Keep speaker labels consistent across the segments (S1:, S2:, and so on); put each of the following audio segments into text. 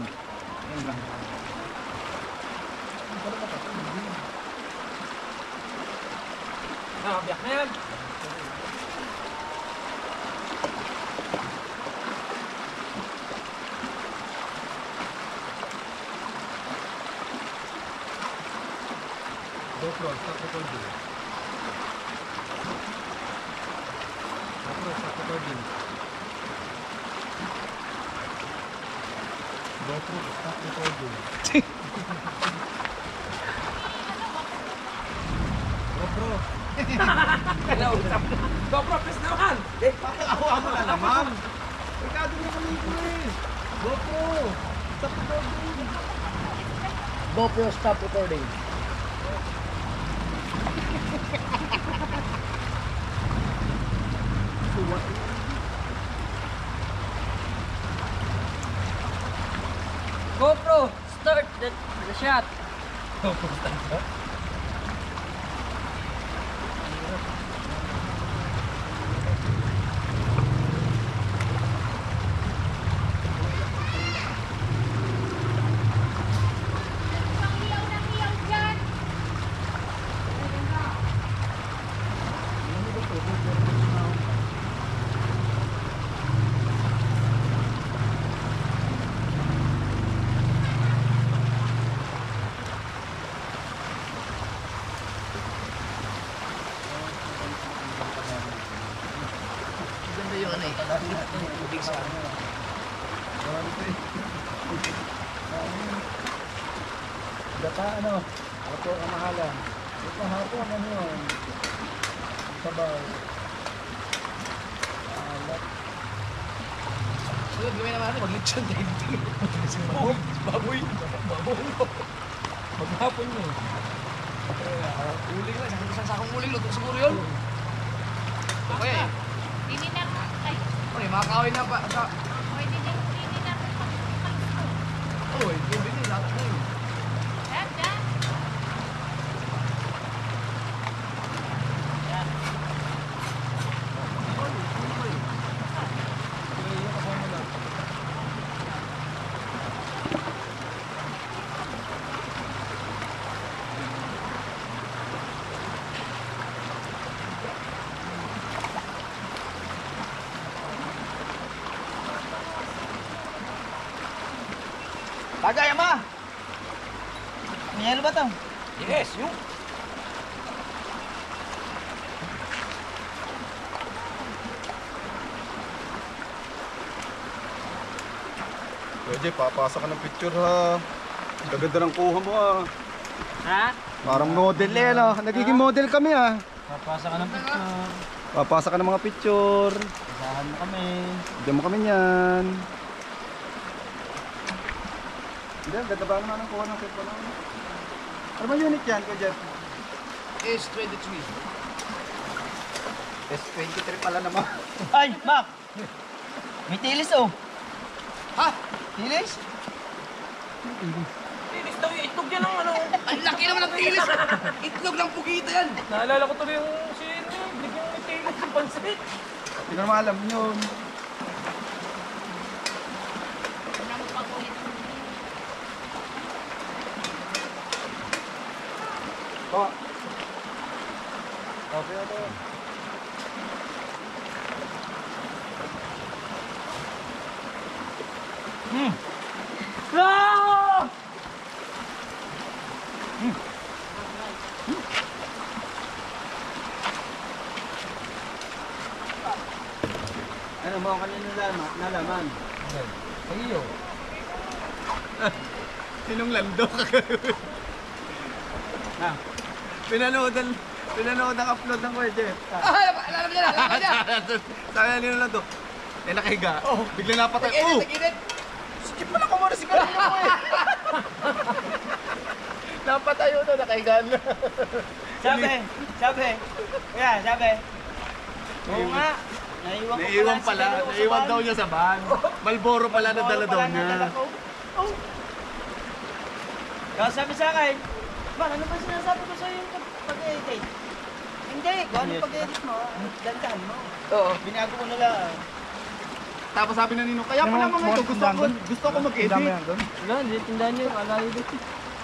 S1: Yan lang.
S2: Biyak na yan.
S1: GoPro, stop recording. GoPro, stop recording. GoPro, stop recording. GoPro.
S2: Hello. GoPro, please naman.
S1: Pakakawa mo na naman. Ricardo na kami ko eh. GoPro, stop recording.
S3: GoPro, stop recording. GoPro, start the shot. Ganda yung ano eh. Tubig sa ano.
S1: Data ano? Ako kamahalan. Ito hapon ano yun? Sabaw. Alat.
S3: So, gawin naman natin, mag-lechon din.
S2: Baboy. Maghapon yun.
S3: Uling lang, isang sakong uling, luto siguro yun. Okay.
S4: Dini na ay.
S3: Okay, makakawin na pa sa...
S4: Oy, dini na
S3: Oh, yung bitin, lahat na yun.
S4: Dada.
S3: Tagay, ama! May yelo ba ito?
S2: Yes, yung.
S1: Pwede, papasa ka ng picture ha. Gaganda ng kuha mo ah.
S3: Ha?
S1: Parang model eh no. Nagiging model kami ah.
S3: Papasa ka ng picture.
S1: Papasa ka ng mga picture.
S3: Isahan mo kami.
S1: Bigyan mo kami yan. Hindi, ganda ba naman ang kuha ng cellphone naman? Ano ba unit yan, Kuya Jeff?
S3: S23.
S1: S23 pala naman.
S3: Ay, Mac! May tilis oh. Ha? Tilis?
S2: Tinis daw yung itlog yan ng ano.
S3: Ang laki naman ng tilis! Itlog ng pugita yan!
S2: Naalala ko tuloy yung sino. Bigyan yung tinis yung pansit.
S1: Hindi ko naman alam yun. Oh. Okay, okay.
S2: Ah!
S1: Ano mo kanino nalaman?
S2: Ay, iyo.
S1: Sinong lando ka? Ha? Pinanood ang upload ng Kuya Jeff.
S3: Alam niya na! Alam niya!
S1: Sabi na nino lang to. Eh nakahiga. Bigla napatay.
S3: Tag-init, tag-init!
S1: Skip pala ko muna si Karino mo eh. Napatay yun na nakahiga na.
S3: Sabi. Kuya, sabi. Oo nga.
S1: Naiwan pala. Naiwan daw niya sa van. Malboro pala na dala daw niya.
S3: Kaya sabi sa akin, Man, ano ba sinasabi ko sa'yo yung pag-edit? Hindi, kung ano pag-edit mo, dandahan mo.
S2: Oo.
S3: Binago ko na lang.
S1: Tapos sabi na Nino, kaya pala mga ito, gusto ko mag-edit.
S3: Wala, hindi tindahan niyo. Alayo dito.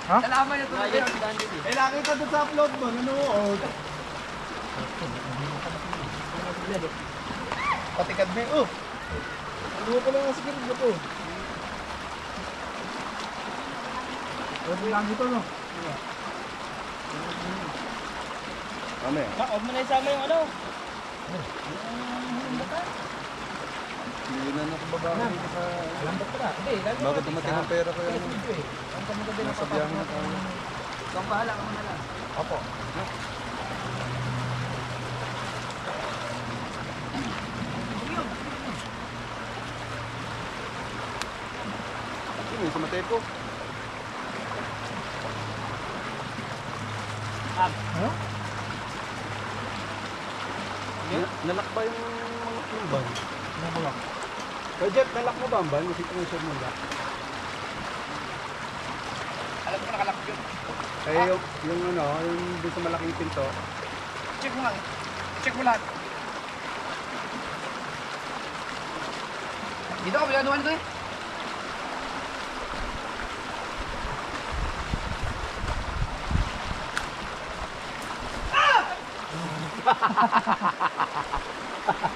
S2: Alaman niya ito.
S3: Alayo tindahan dito.
S1: Eh, laki ka doon sa upload mo, nanood. Patikad na oh. Ano ko lang ang sikir mo to? Pwede lang dito, no? Kami.
S3: Huwag mo na isama yung ano.
S1: Hindi na nakubabahan dito sa...
S2: Lambot ka na. Hindi, lalo
S1: Bakit dumating ang pera ko yan?
S2: Ang kamagabi na
S1: Nasa biyahe na tayo.
S3: Kung bahala ka muna lang.
S2: Opo.
S1: Sino sa Matepo? Nalak ba yung van? Nalak. Kaya Jeff, nalak mo ba ang van? Kasi pinasure mo ba?
S2: Alam ko nakalak yun.
S1: Eh, yung ano, yung doon sa malaking pinto.
S2: Check mo lang. Check mo lahat. Dito ka, biladuhan ito eh.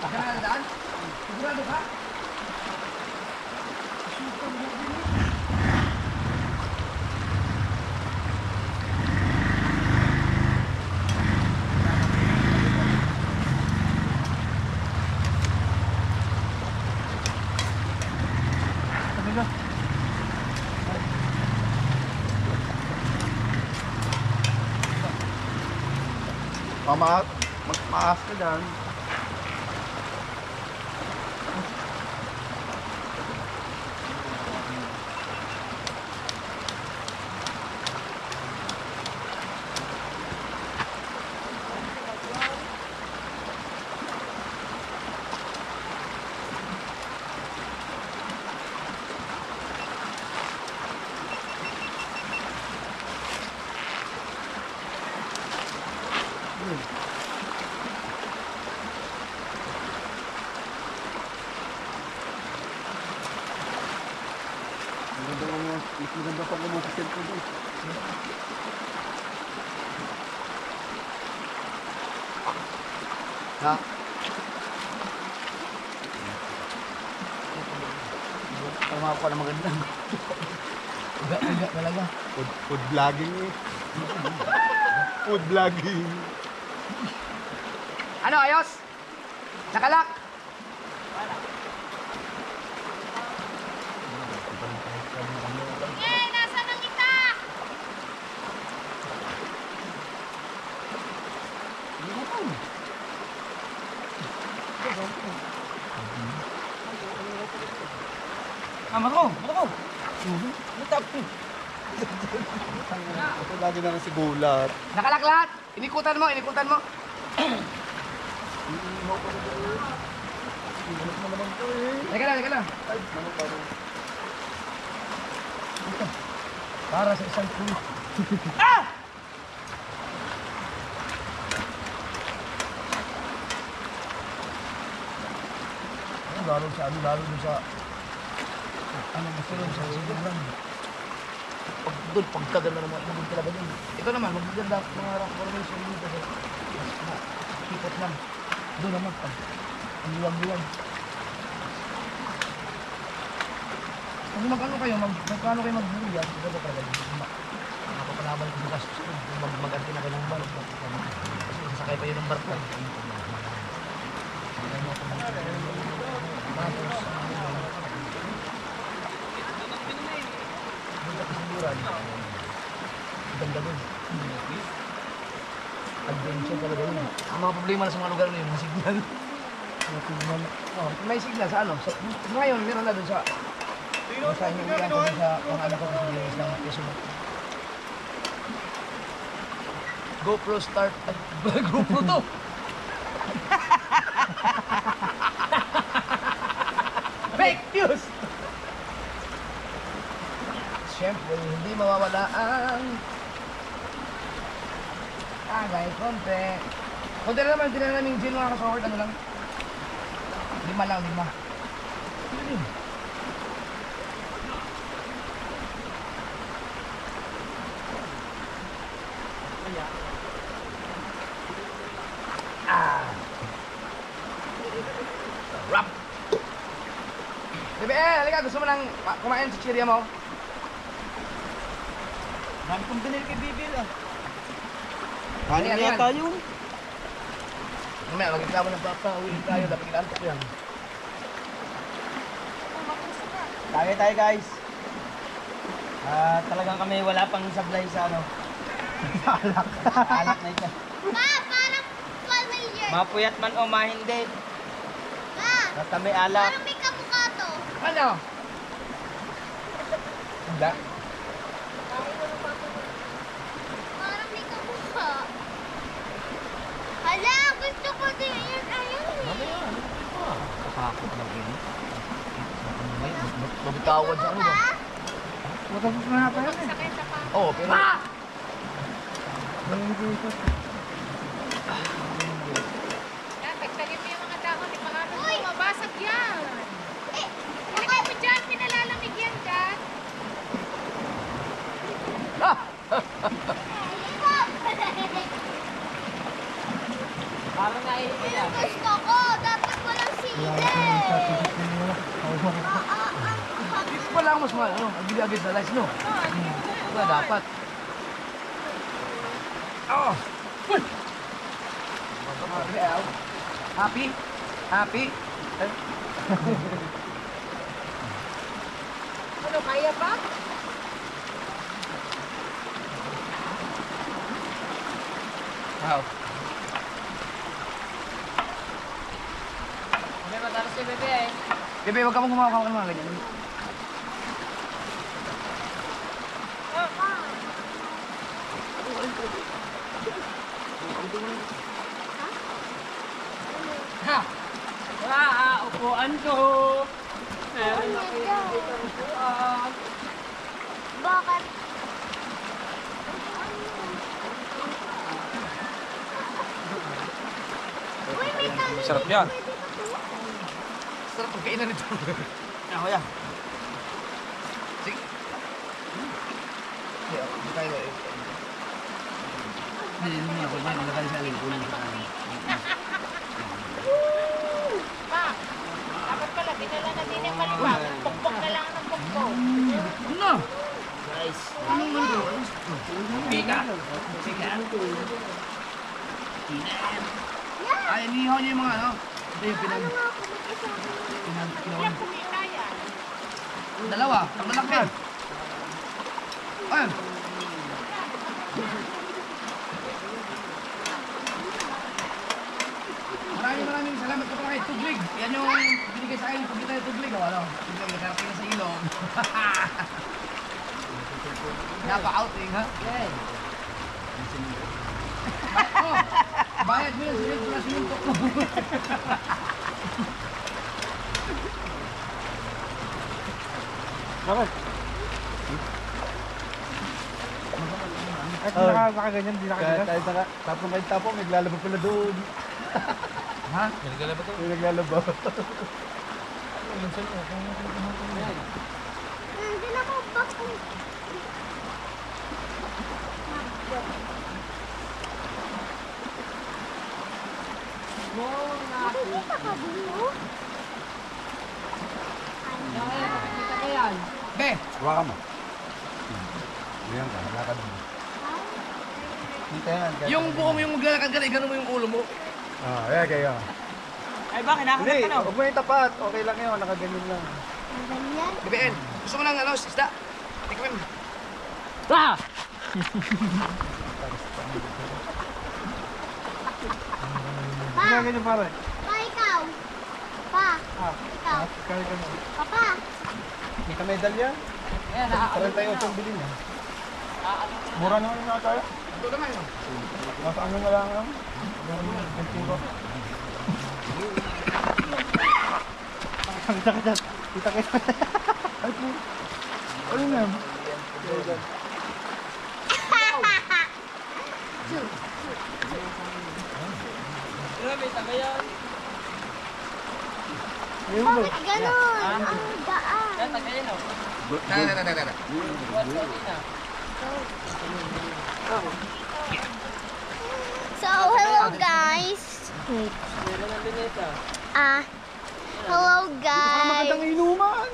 S2: Ganaan daan? Sigurado ka?
S1: Magpaas ka dyan. Maganda pa mo sa cellphone doon. Ha?
S3: Tama ko na maganda. Uga talaga.
S1: Food vlogging eh. Food vlogging.
S2: Ano, ayos? Nakalak?
S4: Yay! Nasa na kita?
S3: Mako! Natap.
S1: Ito lagi na si Gulat.
S2: Nakalak lahat? Inikutan mo, inikutan mo. Teka lang.
S3: Para sa isang crew. Lalo sa ano gusto rin sa sigurang. Pagkaganda naman maging talaga din. Ito naman, magaganda mga rock formation dito sa hipot lang. Doon naman pag ang luwag-luwag. Kung magkano kayo magbuli yan, ito ba talaga? Nakapapalaban ko sa gastos ko. Mag-anti na kayo ng barko. Kasi sasakay pa yun ng barko. Tapos, ganda din. Adventure talaga yun. Ang mga problema na sa mga lugar na yun, may signal. May signal sa ano? Ngayon, meron na dun sa... Sa inyo yan ko sa mga anak ko kasi yung isang Facebook. GoPro start. GoPro to! Fake news! Siyempre, hindi mawawala ang guys, konti. Konti na naman, hindi na namin yung gin mga kasokort, ano lang. 5 lang, 5. yun. Sarap! Bebe, halika, gusto mo nang kumain sa chirya mo?
S1: Dami kong binili kay Bibil ah.
S3: Ano yan, yan?
S1: yun.
S3: Mamaya, magreklamo ng papa, uwi tayo, dapat ilantok yan.
S1: Tayo tayo guys. Talagang kami wala pang supply sa ano. Sa alak. Alak na ito.
S4: Pa, parang familiar.
S1: Mapuyat man o mahindi.
S4: Pa,
S1: Basta may alak.
S4: parang may kamukha to.
S3: Ano? Hindi.
S4: Parang may kamukha. Hala, gusto ko din. Ayan, ayan eh.
S3: Kapakot lang yun. Mabitawad sa ano ba?
S1: Matapos na natin yan eh.
S4: Sakit sa pa.
S3: Oo, pero...
S4: Tagtagin mo yung mga dahon. Ipakano mo, mabasag yan. Eh, ilagay mo dyan. Pinalalamig yan dyan.
S3: Ah!
S1: Parang naiinit yan.
S4: Gusto ko. Dapat walang sili.
S3: Dito pa lang mas mahal, ano? Agad-agad sa lice, no? Wala dapat. Oh! Uy! Happy? Happy?
S4: Ano, kaya pa?
S3: Wow.
S1: May matalas si Bebe eh.
S3: Bebe, huwag ka mong kumakawa ng mga ganyan.
S1: Ha! Upuan ko! Meron na kayo dito upuan.
S4: Bakit? Uy, may tali.
S2: Sarap yan.
S3: Sarap pagkainan nito.
S1: Ako yan.
S3: Sige. Hindi, hindi tayo eh. Hindi, hindi ako. May mga kayo sa alin. Kulang sa akin.
S4: Pa, dapat pala, dinala na din yung malibag. Pukpok na lang ng pukpok.
S3: Ano?
S1: Guys.
S3: Anong ano?
S1: Pika.
S3: Ay, inihaw niyo yung mga ano? Ito yung pinag...
S4: Ilang kumita yan?
S3: Dalawa, ang malaki. Ayun. Maraming salamat po pala kay Tuglig. Yan yung binigay sa akin yung pagkita yung Tuglig. O ano? Tuglig, nakarating na sa ilong. Napa-outing, ha?
S1: Yes.
S3: Oh, bayad mo yun, sinit mo na sinuntok mo.
S2: Bakit? Kahit nakaganyan, di nakaganyan. Kahit tapong kahit tapong, naglalaba pala doon.
S3: Ha?
S2: Naglalaba to?
S1: Yung naglalaba.
S4: Hindi na ako bako. Nakikita ka bulo?
S3: Be,
S2: Hawakan mo. Ayan ka, lakad mo. Hintayan.
S3: yung buko mo yung maglalakad ka na, igano mo yung ulo mo.
S2: Ayan kayo.
S1: Ay ba, kinakagat
S2: Hindi,
S1: ka no?
S2: huwag mo yung tapat. Okay lang yun, nakaganyan lang.
S4: Ang ganyan.
S3: BBN, gusto mo ng ano, isda? Tikman mo.
S4: Pa,
S2: Ganyan pare.
S4: pa ikaw. Pa, ikaw.
S2: Kaya ka mo.
S4: Papa,
S2: Kita medalya.
S1: Ayan,
S2: 38 ang bilhin niya. Mura naman yung nakakaya.
S3: Ito naman yun.
S2: Nasa ano na lang lang. Kita ka dyan. Kita ka dyan. Ay po. Ano na yan?
S1: Grabe, taga yan.
S2: Ayun,
S5: Bakit ganon? Ang daan. So, hello guys. Wait. Hello guys.
S2: magandang inuman.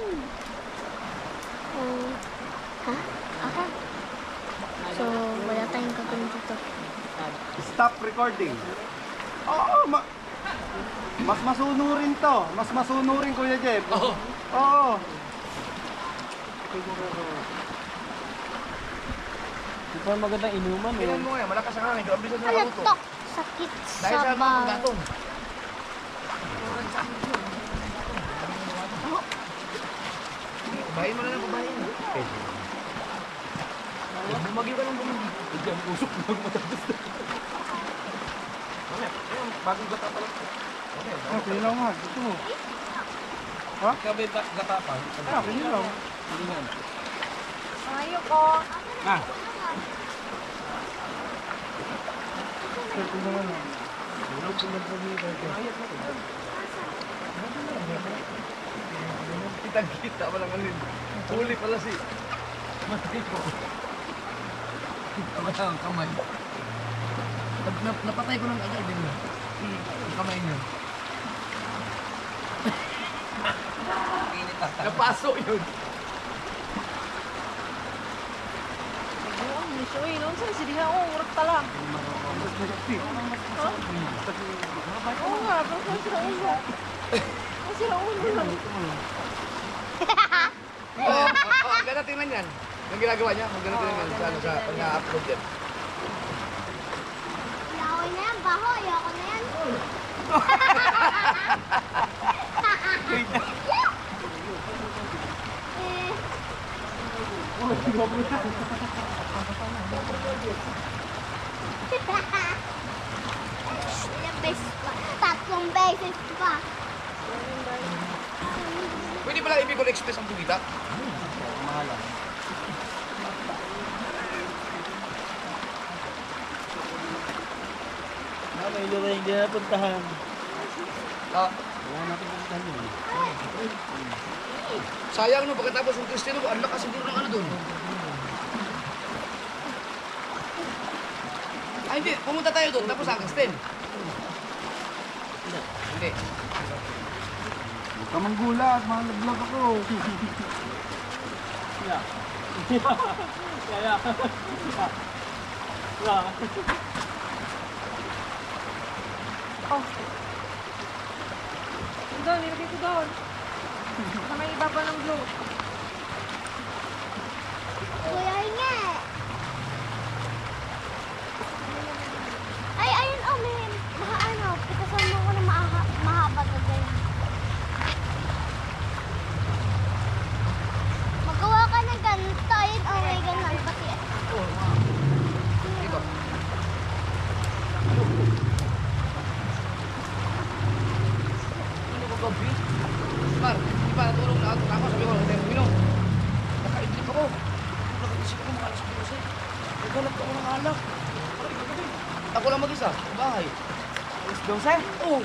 S5: Ha? Okay. So, wala tayong gagawin dito.
S2: Stop recording. Oo, mas masunurin to. Mas masunurin, Kuya Jeff. Oo. Di ba magandang inuman
S3: Tingnan mo nga, malakas ang hangin. Ang bilis na nakaluto.
S5: Alatok. Sakit
S3: Dahil
S5: sa
S3: sa mga
S5: bahay.
S3: paggatong. Babayin mo na lang, babayin. Bumagyo ka ng bumagyo.
S1: Diyan, usok lang matapos na. Bagong gata pa lang.
S2: Okay lang nga. Gusto mo.
S1: Kabe gata pa.
S2: Okay lang.
S1: Hindi nga.
S4: Ayok ko.
S2: Ito naman.
S3: Kitang-kita pa lang alin. Huli pala si... Matiko. Wala ang kamay. Napatay ko ng agad din yun. Ang kamay niya. Napaso yun.
S4: Ang miso eh. Noon sa sidihan ko. Urat tala. Oo nga. Basta sila ulo. Sila ulo lang.
S3: Oo, ganda tingnan yan. Yung ginagawa niya, maganda tingnan yan sa pag-upload yan.
S5: Laway na yan. Baho. Ayoko na yan. Ilang beses pa. 3 beses pa.
S3: Pwede pala i-Bicol Express ang bugita?
S2: May lugar hindi napuntahan.
S3: Ah,
S2: Wala natin puntahan yun.
S3: sayang no, pagkatapos ng Kristiyano, ang lakas siguro ng ano doon. Ay hindi, pumunta tayo doon, tapos ang Kristen. Hindi.
S2: Huwag ka manggulat, malaglag ako.
S4: Doon, nilagay ko doon. Sa may ibaba ng blue.
S5: Kuya nga. Ay, ayun oh, may ano, pitasan mo ko na mahaba na dyan. Magawa ka ng ganito, ayun oh, may ganun. Pati,
S3: Dito. Ano ko gabi? Mar, di ba natulog na ako? Sabi ko, hindi mo minom. Nakaidlip ako. Nakaisip ako, makalas ko kasi. Naghanap ako ng alak. Ako lang mag-isa, sa bahay.
S2: Alas 12?
S3: Oo,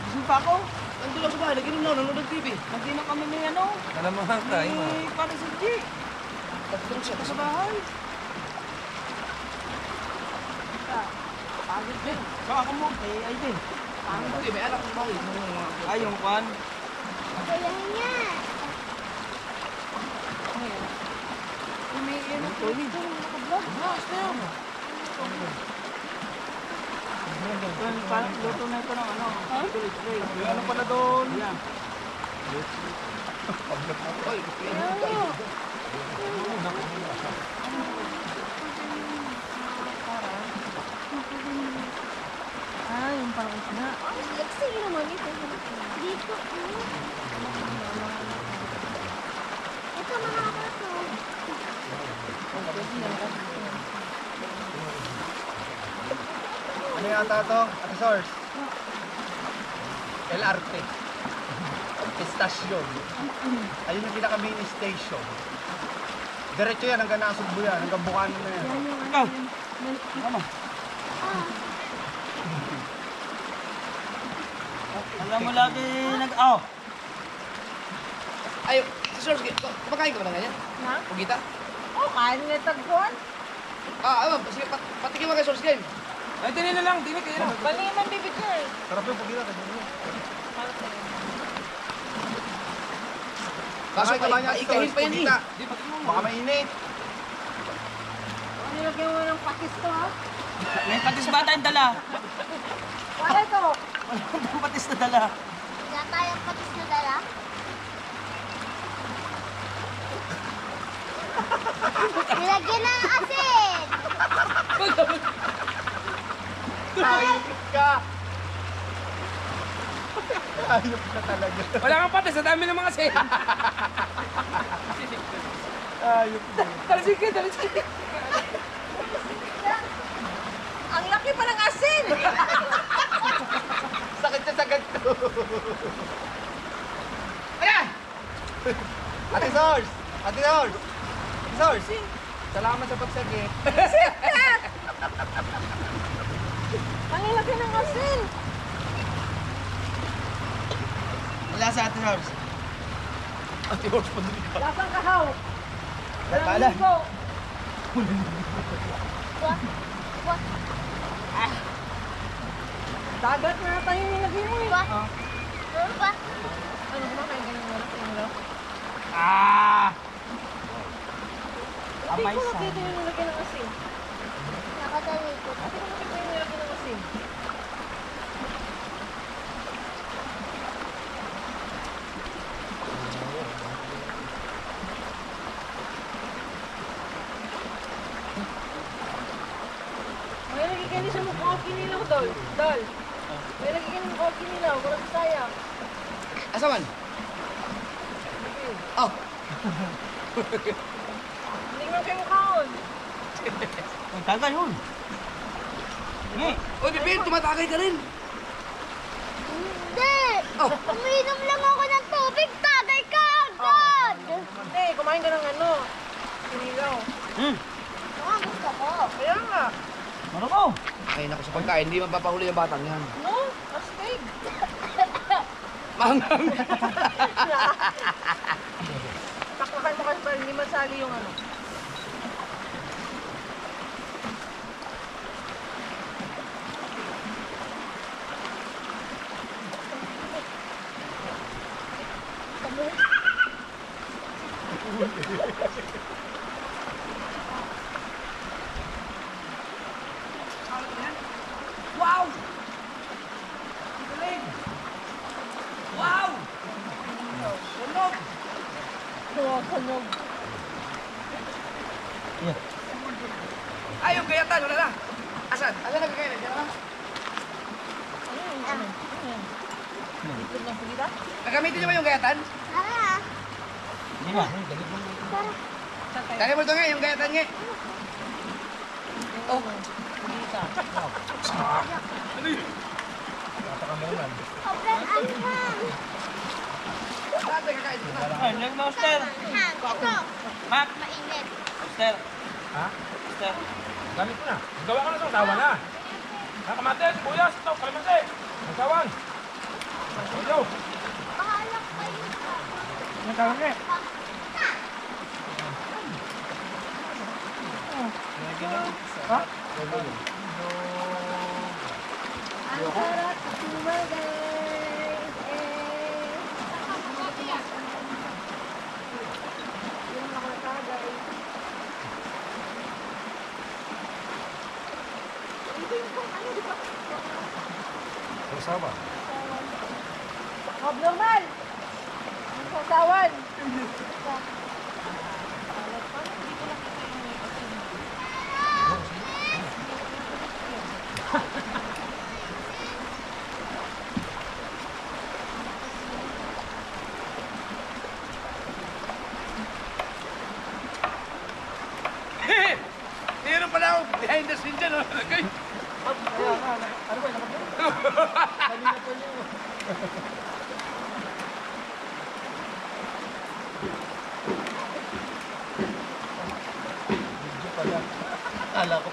S2: Gising pa ako.
S3: nandun lang sa bahay, naginom na, nanonood ng TV.
S4: Hindi na kami may ano.
S1: Alam mo lang tayo.
S4: Para sa G.
S3: Nagtulog siya
S4: Sa bahay. Pagod din.
S2: So ako mo, ay din.
S3: Hindi, may anak sa bahay.
S2: Ay, yung kwan.
S5: kuya nga.
S4: May ano po dito. Nakablog. Mas na yun.
S2: Parang luto na ito ng ano. Yung ano pala doon. Yan.
S4: Ah, yung parang isna.
S5: Ang sexy naman ito. Dito, ito mga kato.
S2: Ano yata ito? Ate Source? LRT. Estasyon. Ayun yung pinaka-mini station. Diretso yan, hanggang Nasugbo yan, hanggang Bukana na yan. Ano? Alam mo lagi
S3: Ay, si Sir, kumakain ka ba ng ganyan?
S6: Ha?
S3: Pugita?
S6: Oh, kain nga tagpuan.
S3: Sige, patikin mo kay Sir Game.
S1: Ay, tinin na lang. Tinin kayo.
S6: Bali man, baby girl.
S1: Sarap yung pagkita.
S3: Kaso ikahin pa yan eh.
S2: Baka mainit.
S6: Ano lagyan mo ng pakis to, ha?
S3: May patis ba tayong dala?
S6: Wala to.
S3: Walang patis na dala.
S5: Wala tayong patis na dala. Nilagyan ng asin.
S2: Ayop ka. Ayop ka talaga.
S1: Wala kang patis. Sa dami ng mga sin.
S2: Ayop ka.
S1: Talisik.
S6: Ang laki pa ng asin.
S2: Sakit sa ganito. Ate Sors! Ate Sors! Ate Sors! Salamat sa pagsagit.
S6: Ang laki ng asin.
S3: Wala sa Ate Sors.
S2: Ate Sors, patuloy ka.
S6: Lasang kahaw.
S2: Kala.
S6: Walang ligo.
S5: Wah.
S6: Dagat na tayo nilagay mo, eh.
S5: Wah. Wah.
S6: Ano, kumakain ka ng oras? Ano? Hindi ko nakita yung nilagay ng asin.
S5: Nakatalikod.
S6: Hindi ko nakita yung nilagay ng asin. May lagi ka niya sa mukha kinilaw, Dol. Dol. May lagi ka niya mukha kinilaw. Walang saya.
S3: Asa man? Oh,
S6: Hindi mo kayo mukhaon.
S3: ang tagal yun. Uy, Bibin, tumatagay ka rin.
S5: Hindi. Uminom lang ako ng tubig. Tagay ka agad.
S6: Hindi, kumain ka ng ano. Kinilaw.
S5: Mga gusto ko.
S6: Kaya nga.
S3: Marunong. Ay, naku sa pagkain, hindi mapapahuli yung batang yan.
S6: No? Astig.
S3: Mangang.
S6: Taklakan mo kasi para hindi masali yung ano.
S3: Wow! Galing! Wow! Sunog!
S6: Sunog.
S3: Ay, yung gayatan, wala na. Asan? Asan nagkakain? Diyan na?
S6: Itlog ng pulita?
S3: Gagamitin niyo ba yung gayatan?
S5: Ah.
S6: Saan tayo?
S3: Dali mo ito nga, yung gayatan nga.
S6: Oh. Pulita.
S5: Sobrang anghang.
S3: Saan tayo kakain ito na?
S1: Ay, Master.
S5: Anghang. Ito.
S1: Mac.
S5: Mainit.
S1: Master.
S7: Ha?
S1: Master.
S7: Gamit ko na. Gawa ka na sa sawa na. Nakamate, sibuyas, ito, kalimate. Magsawan. Ito.
S5: Bahala kayo.
S7: Magsawan nga.
S6: Ang sarap sumagay. Yung nakatagay. Ito yung kung ano, di ba?
S7: Sawa.
S6: Abnormal! Ang sasawan!
S3: Meron pala ako behind the scene dyan. Okay.
S2: Kala ko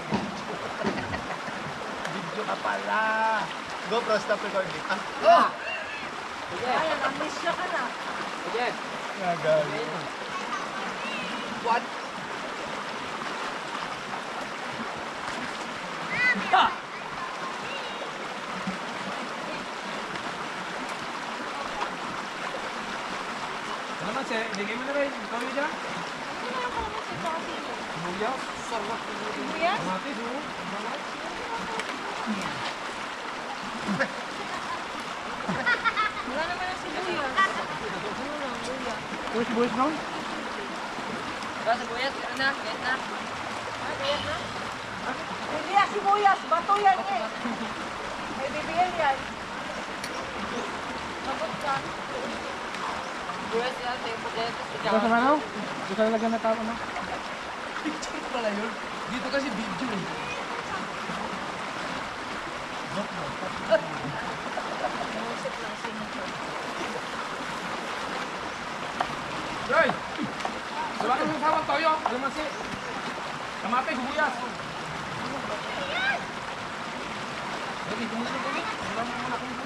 S2: video ka pala. GoPro, stop recording.
S3: Oh!
S6: Ayan, amnesia ka na.
S3: Sige.
S1: Nagalit.
S3: What?
S7: Kalamansi, bigay mo na rin. Ikaw yun dyan.
S4: Ano na yung kalamansi sa kasino?
S7: Sibuyas.
S3: Sarap.
S4: Sibuyas?
S7: Kamatis, oh.
S6: Wala naman ang sibuyas. Ano lang, luya.
S2: Boys no?
S3: Ba, sibuyas, ano na? Kahit na.
S6: Ah, kaya na? Hindi yan sibuyas, bato yan eh. May bibigyan yan. Sabot ka.
S3: Sibuyas yan, tayo po dyan.
S2: Gusto na no? Gusto na lagyan na tao no?
S3: Picture pala yun. Dito kasi video eh.
S6: Nausip lang signature.
S7: Yoy! Wala ka ng sawang toyo. Kalamansi. Kamatis, sibuyas. Lagi, kumuha ng tubig. Wala mo muna kung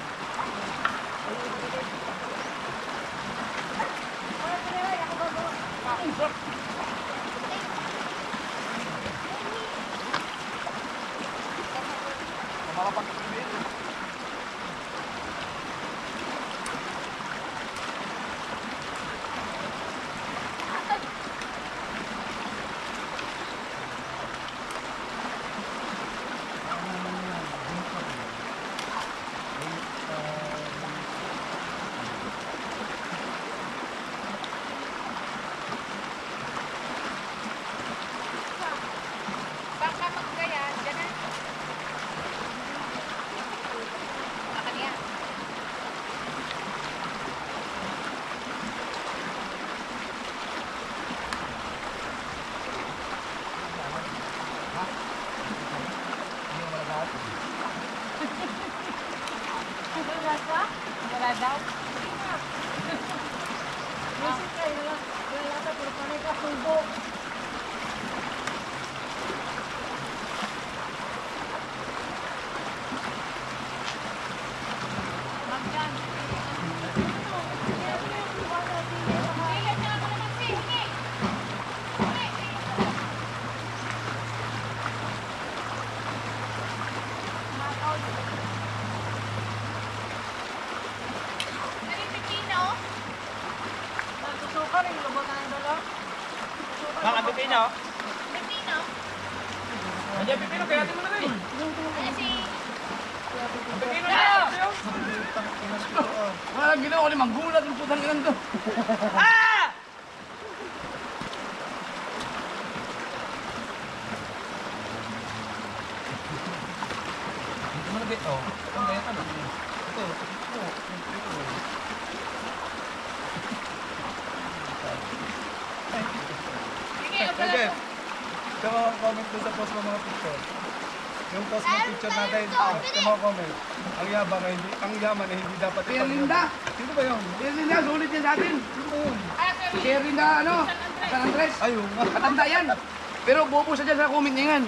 S4: Baka maggaya, dyan na. Baka niya.
S6: Wala ka? Wala daw? Music kayo lang. Wala ka, pero panay ka subo.
S4: Kailan niya ako naman sige. Ano pipino?
S6: Nagsusuka rin, lubot na yung dalaw.
S7: Baka pipino.
S4: Pipino?
S7: Andiyan pipino, kaya mo na rin.
S4: Ano si...
S7: Pipino na!
S3: Wala lang ginawa ko ni manggulat ng putang ilan to.
S7: Dito mo na dito. Ang gaya ka na. Ito.
S4: Sige,
S1: Sige. Ito mga comment doon sa post mo mga picture. Yung post mo picture natin, ito mga comment. Ang yaman ay hindi dapat
S2: Pierre Linda.
S1: Sino ba yun?
S2: Pierre Linda, sulit yan sa atin.
S1: Sino ba yun?
S2: Pierre Linda, ano? San Andres.
S1: Ayun nga.
S2: Matanda yan. Pero bobo siya dyan sa comment niya yan.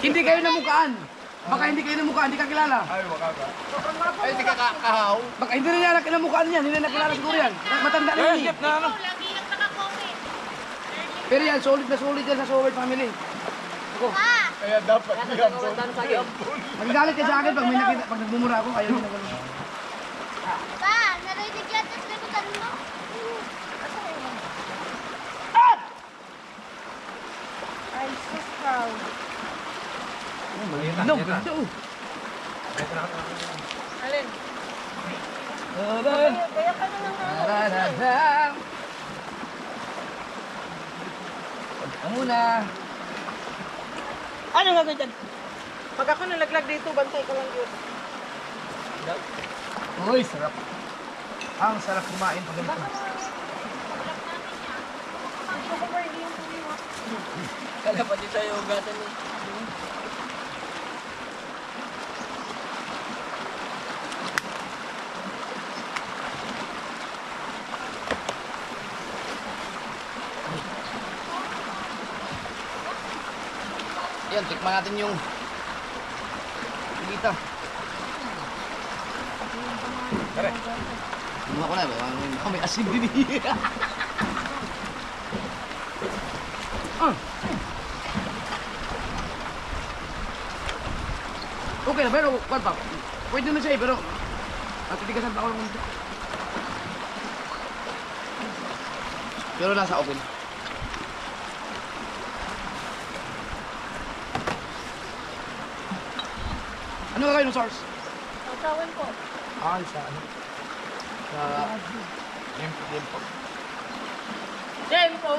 S2: Hindi kayo namukaan. Baka hindi kayo namukaan, hindi ka kilala.
S1: Ay, wakaka.
S2: Ay, hindi ka kakahaw. Baka hindi rin yan namukaan niyan, hindi na nakilala siguro yan. Matanda na yan.
S7: Jeep na ano.
S4: Ikaw, lagi lang nakakomment.
S2: Pero yan, solid na solid yan sa Soward family.
S1: Kaya dapat i-upload.
S2: Magalit ka sa akin pag may nakita, pag nagmumura ako, ayaw na gano'n.
S5: Pa, narinig yan, tapos ganutan mo.
S6: Ay, sus, proud.
S2: No, ganda oh.
S6: Alin?
S2: Adan.
S6: Kaya ka na lang na.
S2: Adan. Ang muna.
S6: Ano nga ganyan? Pag ako nalaglag dito, bantay ka lang yun.
S2: Uy, sarap. Ang sarap kumain pag ganito.
S6: Ito ko ba hindi yung tuloy mo?
S3: Kala pa din tayo ugatan eh.
S2: Ayan, tikman natin yung dito.
S7: Tara.
S3: Ano ko na ba? Ako may asin din eh. Okay na, pero kwan pa. Pwede na siya eh, pero natitigasan pa ako ng mundo. Pero nasa open. Ano gagawin mo, Sars?
S6: Tatawan ko.
S3: Sa ano? Sa... Limpo.
S6: Tempo.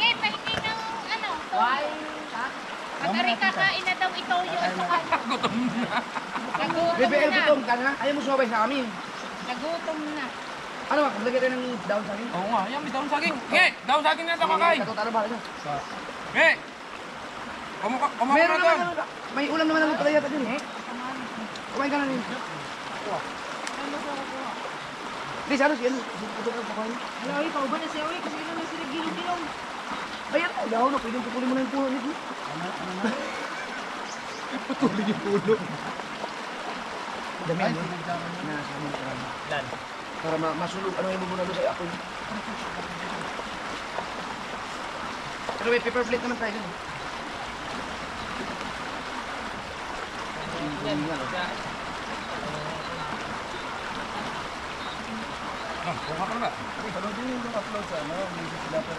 S4: Okay, pahingi ng ano, to.
S6: Why?
S4: Pag-ari kakain na daw ito yung
S7: Gutom na.
S4: Nagutom
S3: Bebe,
S4: na.
S3: gutom ka na. Ayaw mo sumabay sa amin.
S4: Nagutom na.
S3: Ano ba? Lagyan tayo ng down sa akin.
S7: Oo nga, yan, may daon saging. Nge, daon saging na ito kakain.
S3: Katutalo ba?
S7: Nge. Kumaka
S3: Meron
S7: na doon.
S3: naman. May ulam naman ang palaya yata dun eh. Kumain ka na rin. Di, Saros, yan. Ito ka kumain.
S6: Ay, ikaw ba na siya? Uy, kasi naman sila gilong-gilong.
S3: Ayan, ayaw na. Pwede pupulin mo na yung puno nito. Putulin yung puno. Dami ano? Nasa mo ka.
S7: Lan.
S3: Para masulog. Ano yung muna doon sa ako? Pero may paper plate naman tayo dun.
S7: Kumaka ka na ba?
S1: Panood din yung upload sa ano, music sila po.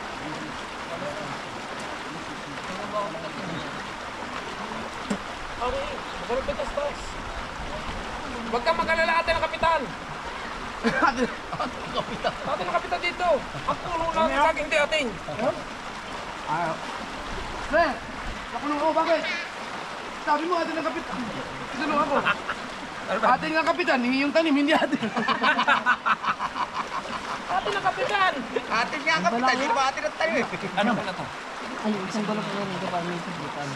S7: Okay, magulog ka sa taas. Huwag kang mag-alala ate ng kapitan. Ate ng kapitan dito. Ang puno lang ng saging di atin.
S3: Pre, nakulong ako, bakit? Sabi mo atin ng kapitan. Tinulong ako. Atin ng kapitan, yung tanim, hindi atin.
S7: Ate ng kapitan.
S2: Ate niya ang kapitan, hindi ba ate ng tayo eh?
S7: Ano ba na to?
S6: Ay, isang balok na rin ito para may sabutan.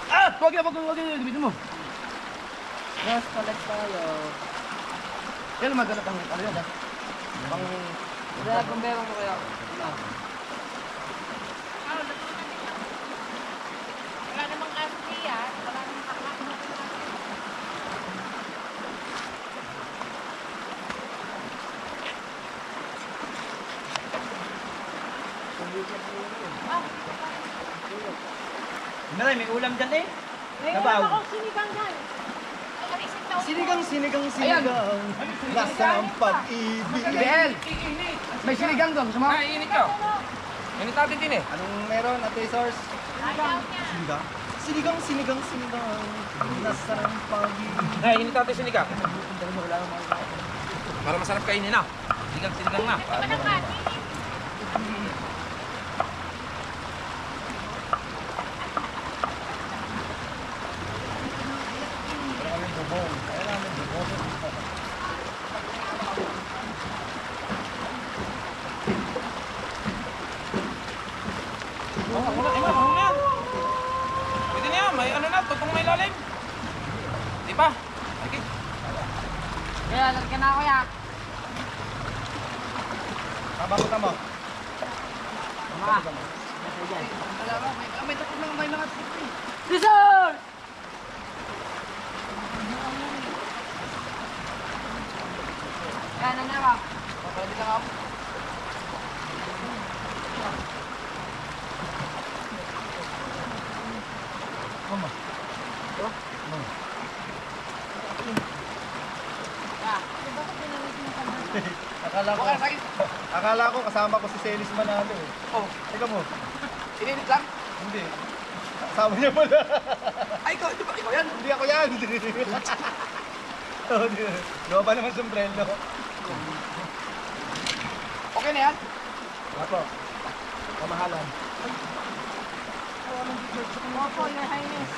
S3: Ah! Huwag yan, gamitin mo.
S6: Yes, collect tayo.
S3: Yan, maghanap ang ano yan, ah. Pang...
S6: Kaya kung meron ko kaya.
S4: Wala namang aso niya. Wala namang kakak.
S2: Naray, may ulam dyan eh.
S6: Ngayon
S2: Nabaw.
S6: ako sinigang dyan.
S4: Ay, arisin daw.
S2: Sinigang. Lasa ang pag-ibig.
S3: BL! May sinigang doon, gusto mo?
S7: Ay, init ka. Init natin din eh.
S2: Anong meron, Ate Source?
S4: Ayaw niya.
S2: Sinigang. Lasa ang pag-ibig.
S7: Ay, init natin sinika. Para masarap kainin na. Sinigang na.
S4: Ito ba ng kanin?
S7: Mahal. Pwede na yan. May ano na, tutong may lalim. Di ba? Sige.
S6: Kaya, lalagyan na ako ya.
S2: Kabakutan mo.
S3: May takot lang, may mga...
S6: Lizard! Kaya na nga ba?
S3: Papalapit lang ako.
S2: Akala ko kasama ko si Celis Manalo eh.
S3: Oh,
S2: Teka mo,
S3: ininit lang.
S2: hindi. Kasama niya pala.
S3: Ay, ikaw yan.
S2: Hindi ako yan. Gawa pa naman sombrero.
S3: Okay na yan?
S2: Apo, kamahalan.
S6: Opo, your highness.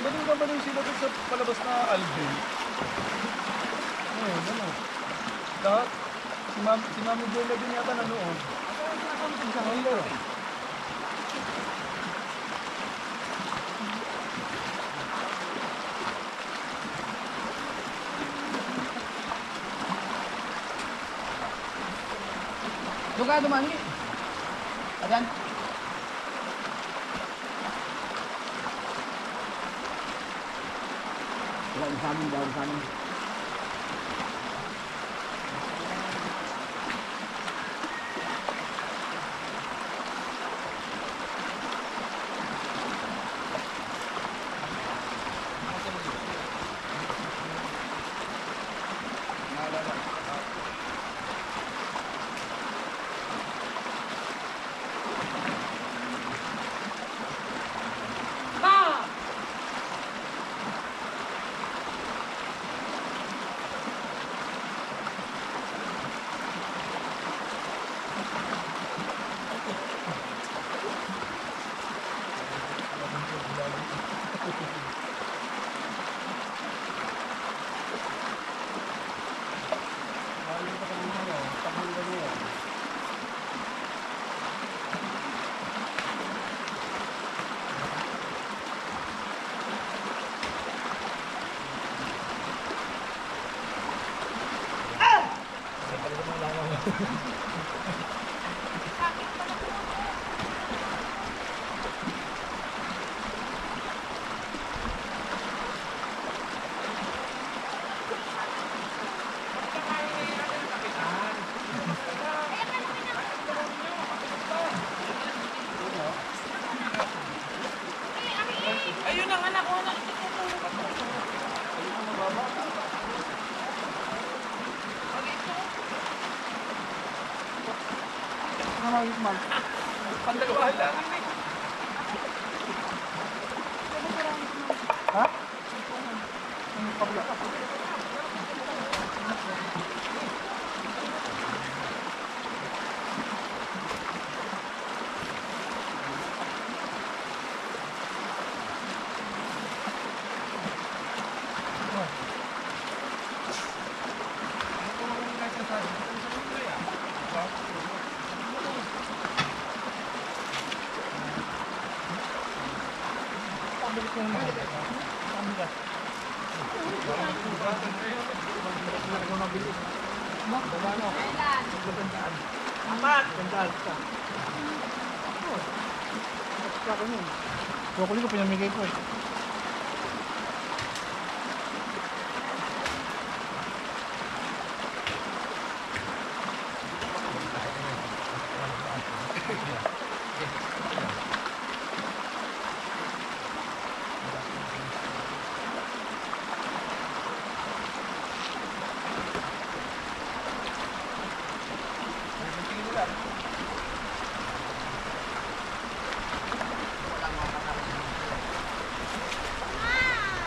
S1: Ba't yung naman yung sila doon sa palabas na Alvin? Ano? Lahat? Si Mami Bella din yata nanood. Ano?
S3: Doon ka dumaan ni. Adan. Wala sa amin, bawal sa amin.
S6: Ayun ang anak ko na.
S7: Pandalawahan lang eh.
S2: Ha? Broccoli ko pinamigay ko.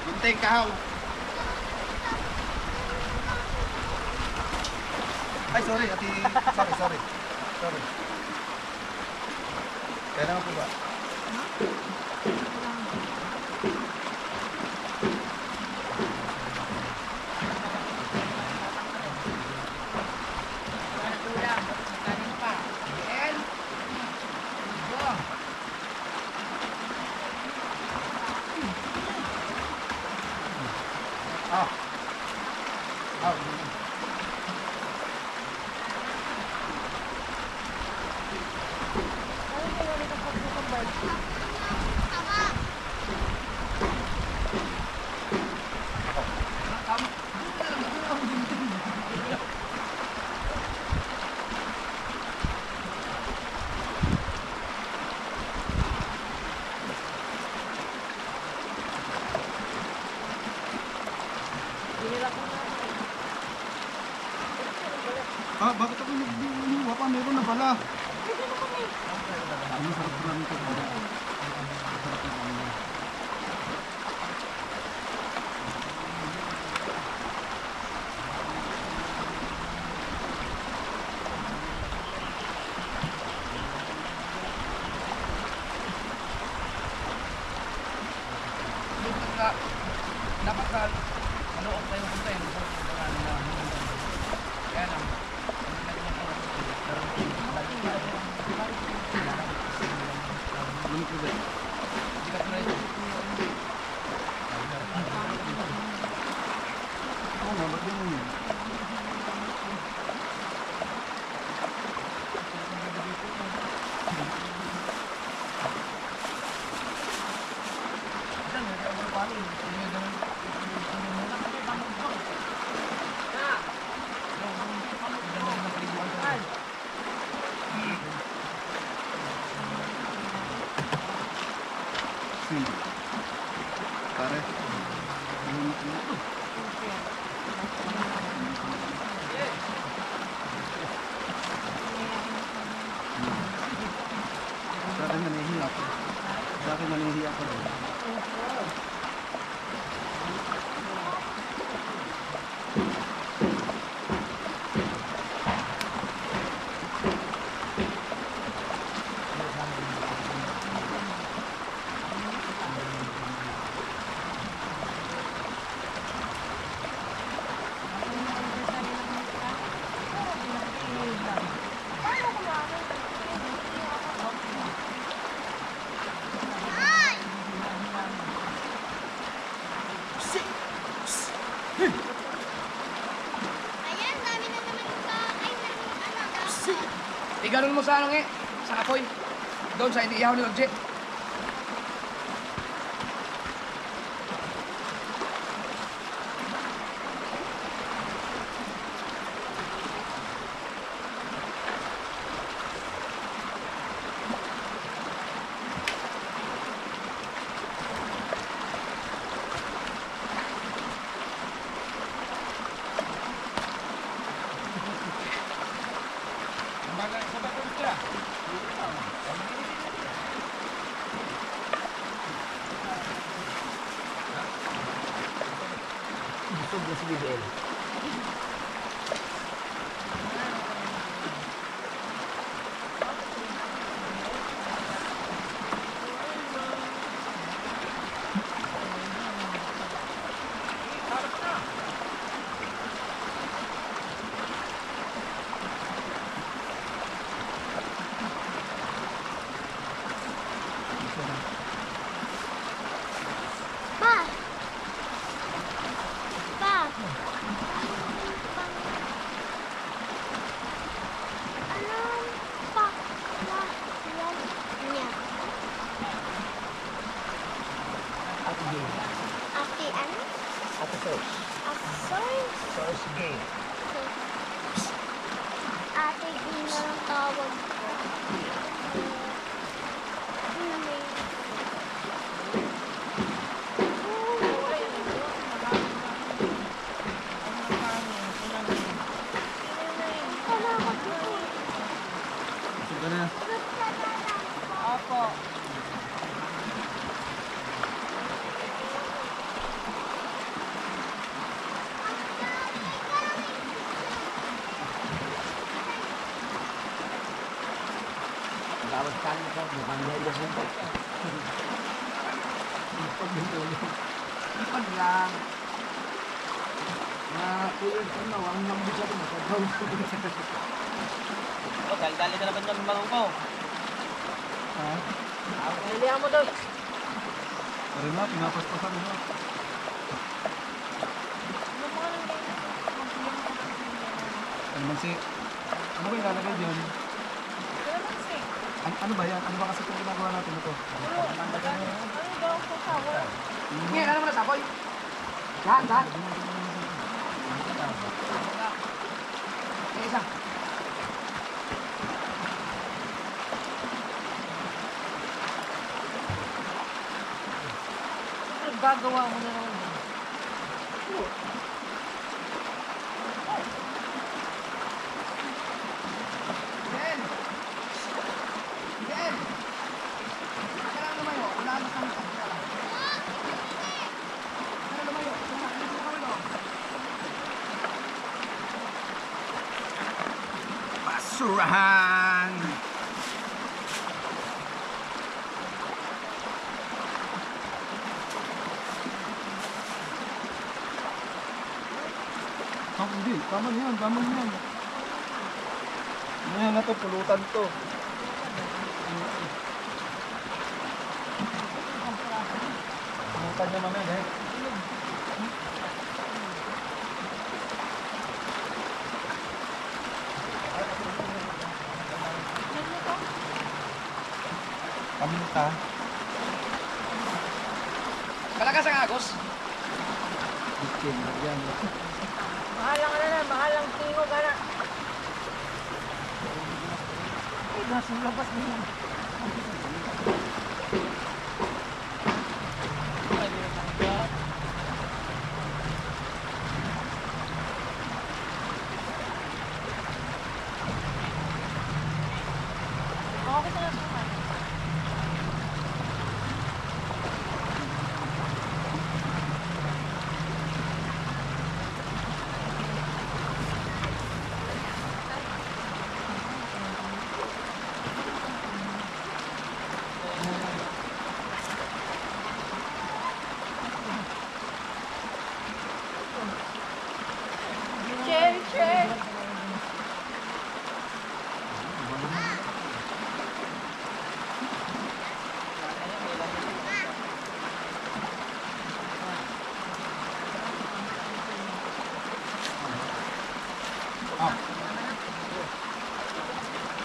S2: Bunteng kahaw. Ay, sorry, ati. Sorry. Kaya naman po ba? Ah, bakit ako nagbuwa pa? Meron na pala. Ano sarap na nito?
S3: Dapat sa maloob tayo punta yun. Kaya lang.
S2: Ano po manihiya ko rin.
S5: Ayan, dami na naman ito. Ay, meron ano, daw.
S3: Iganon mo sa ano nga, sa apoy. Doon sa iniihaw ni Lodje. Busog na si BBL.
S5: Pa! Pa! Anong pakwan niya?
S2: Ate Gay.
S5: Ate ano?
S2: Ate Source.
S5: Asoy?
S2: Source Gay.
S5: Ate Gina ang tawag ko. Ano may...
S2: Busog ka na.
S6: Opo.
S3: Dapat kanya ko, mukhang medyas mo. Ipad lang. Na kulog ko na, ang nambisa ko masagaw.
S8: Oh, dali-dali na naman yung marungko.
S2: Ha?
S6: Pilihan mo daw.
S1: Pare na, pinapaspasan mo. Ano man si... Ano ba ilalagay dyan? Ano ba yan? Ano ba kasi itong ginagawa natin ito?
S6: Ano daw ang sasawa?
S3: Hindi, ano naman na sapoy? Dahan, dahan. Isa.
S6: Gagawa mo na naman.
S3: Ben! Ben! Kailangan lumayo. Wala na kami sa kanya. Kailangan lumayo. Kailangan lumayo. Basurahan!
S1: Hindi. Tama na yan. Tama na yan. Ano yan na to? Pulutan to. Pulutan naman yan eh. Paminta.
S3: Kalakas ang agos.
S1: Bikin. Yan.
S6: Mahalang ano na, mahalang tingo ka na. Ay, nasa labas na yan. Okay na lang.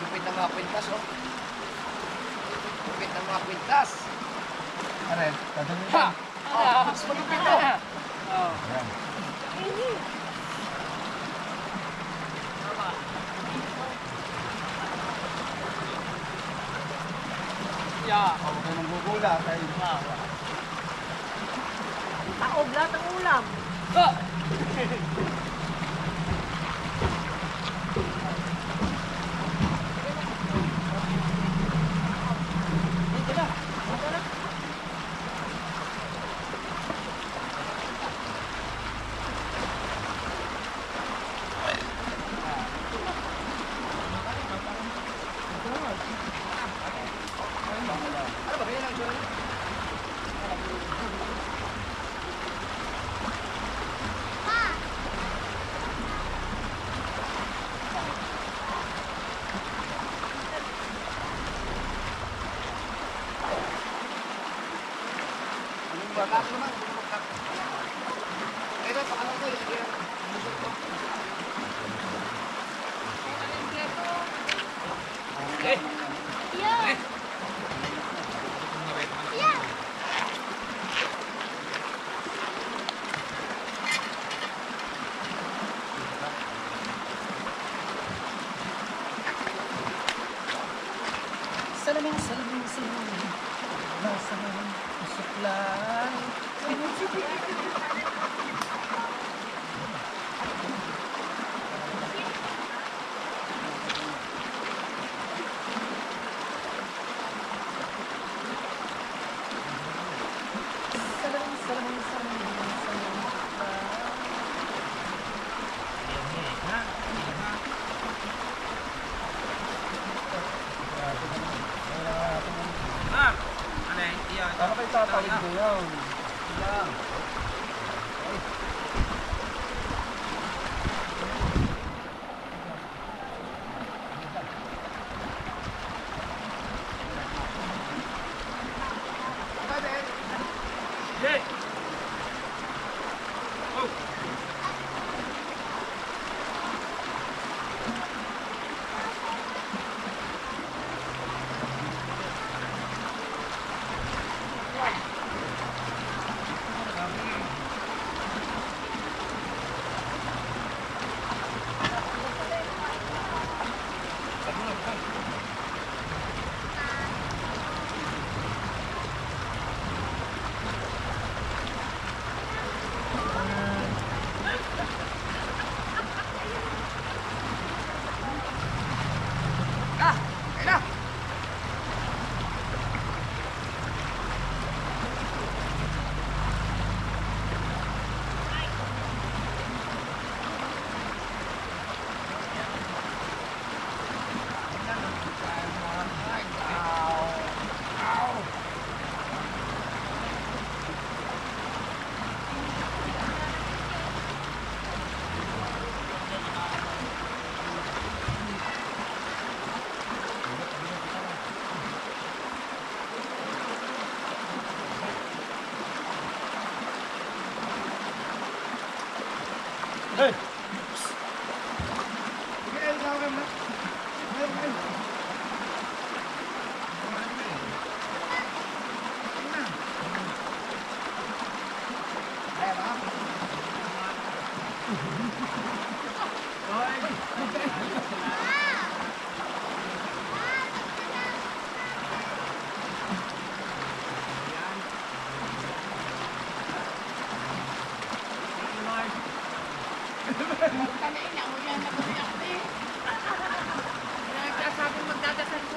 S3: Lupit ng mga kwintas, oh. Lupit ng mga kwintas.
S2: Are, dadalhin
S3: Ha!
S2: ka.
S3: Mas malupit to. Oh.
S2: Ayan. Huwag kayo nang gugula.
S6: Taob lahat ng ulam.
S3: Ah! Dito na. Dito na. Ano ba? Ganyan lang itsura niya? Bakit naman? Ito, pakalang ko. Yan. Busog ko. Eh!
S5: Yeah. Yeah.
S3: Salaming nasa usok lang.
S2: Ano kayo tatawid ko yun? Hey! Sige, tawag mo na. Meron kayo. Kaya ba?
S4: Nagkasabing magdadasal ko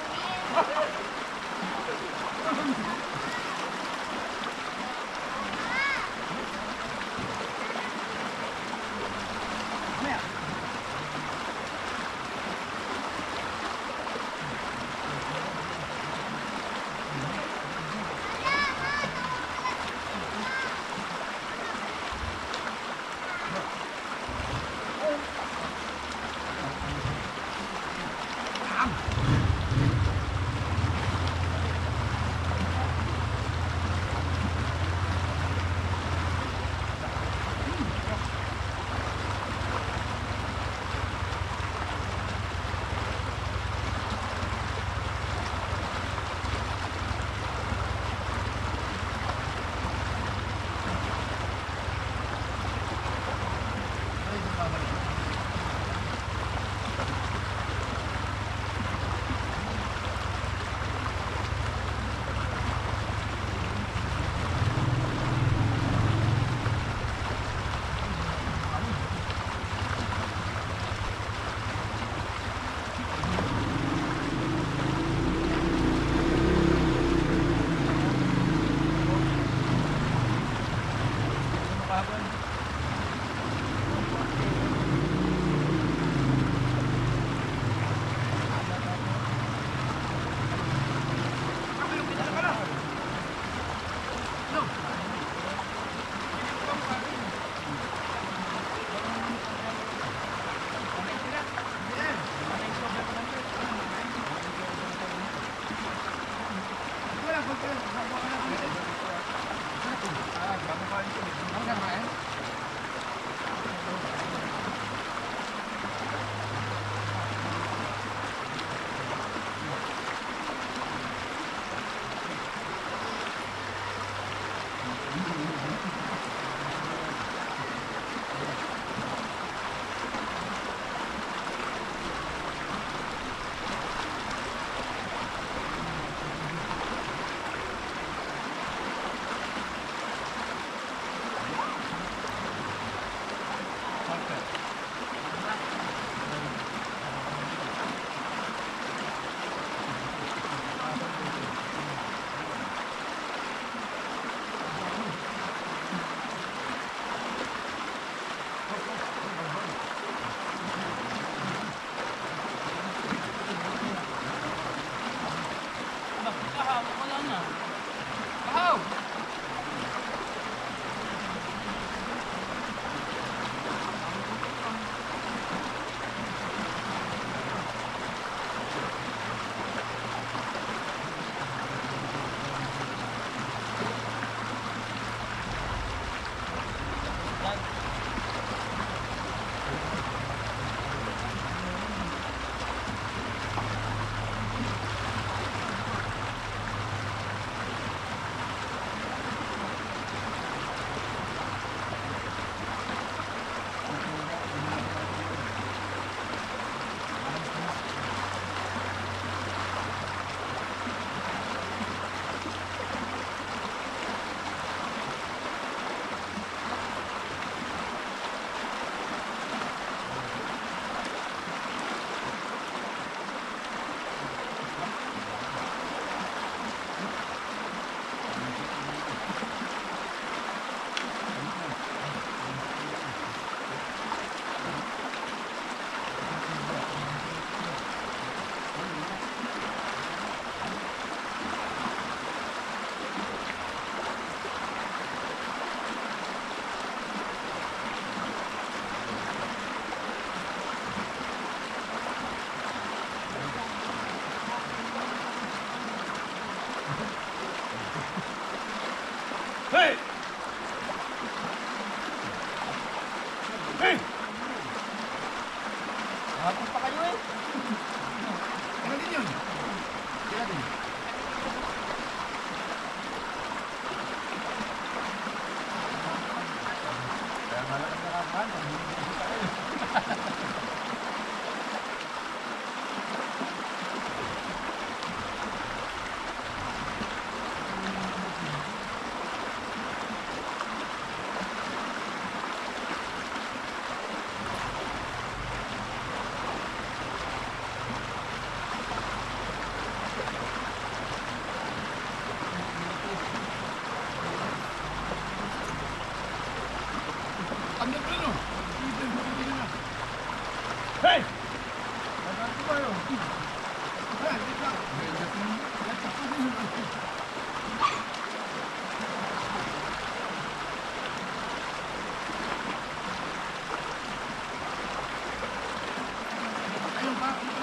S1: Hindi.